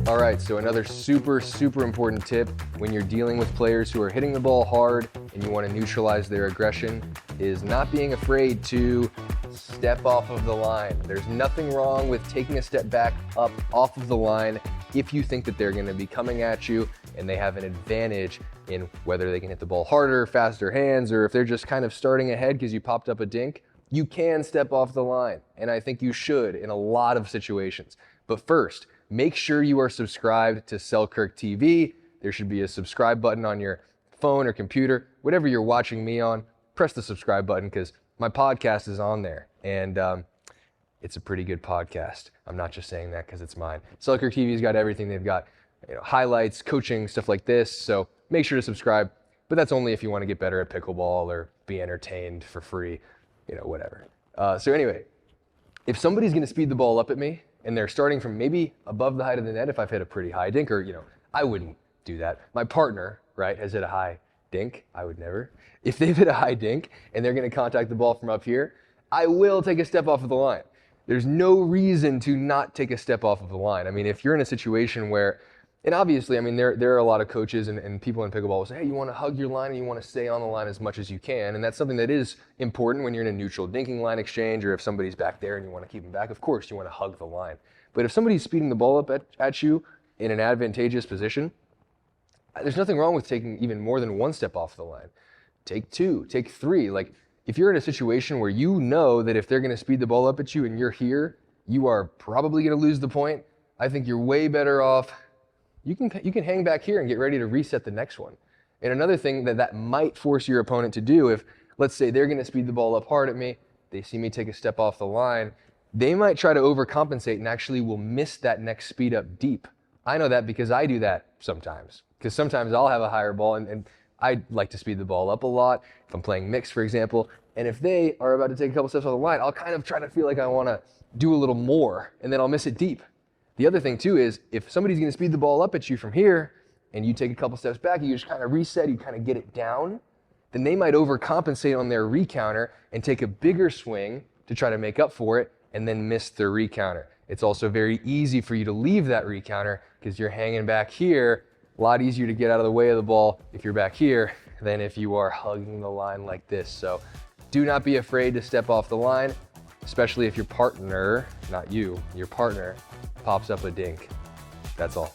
All right, so another super important tip when you're dealing with players who are hitting the ball hard and you want to neutralize their aggression is not being afraid to step off of the line. There's nothing wrong with taking a step back up off of the line if you think that they're going to be coming at you and they have an advantage in whether they can hit the ball harder, faster hands, or if they're just kind of starting ahead because you popped up a dink. You can step off the line, and I think you should in a lot of situations. But first, make sure you are subscribed to Selkirk TV. There should be a subscribe button on your phone or computer. Whatever you're watching me on, press the subscribe button because my podcast is on there. And it's a pretty good podcast. I'm not just saying that because it's mine. Selkirk TV's got everything. They've got highlights, coaching, stuff like this. So make sure to subscribe. But that's only if you want to get better at pickleball or be entertained for free, whatever. So anyway, if somebody's going to speed the ball up at me, and they're starting from maybe above the height of the net if I've hit a pretty high dink, or, I wouldn't do that. My partner, right, has hit a high dink. I would never. If they've hit a high dink and they're going to contact the ball from up here, I will take a step off of the line. There's no reason to not take a step off of the line. I mean, if you're in a situation where, and obviously, I mean, there are a lot of coaches and people in pickleball will say, hey, you want to hug your line and you want to stay on the line as much as you can. And that's something that is important when you're in a neutral dinking line exchange, or if somebody's back there and you want to keep them back, of course, you want to hug the line. But if somebody's speeding the ball up at you in an advantageous position, there's nothing wrong with taking even more than one step off the line. Take two, take three. Like, if you're in a situation where you know that if they're going to speed the ball up at you and you're here, you are probably going to lose the point, I think you're way better off. You can hang back here and get ready to reset the next one. And another thing that might force your opponent to do, if let's say they're going to speed the ball up hard at me, they see me take a step off the line, they might try to overcompensate and actually will miss that next speed up deep. I know that because I do that sometimes. Because sometimes I'll have a higher ball and I like to speed the ball up a lot. If I'm playing mixed, for example, and if they are about to take a couple steps off the line, I'll kind of try to feel like I want to do a little more, and then I'll miss it deep. The other thing too is if somebody's going to speed the ball up at you from here and you take a couple steps back, you just kind of reset, you kind of get it down, then they might overcompensate on their recounter and take a bigger swing to try to make up for it and then miss their recounter. It's also very easy for you to leave that recounter because you're hanging back here. A lot easier to get out of the way of the ball if you're back here than if you are hugging the line like this. So do not be afraid to step off the line, especially if your partner, not you, your partner, pops up a dink. That's all.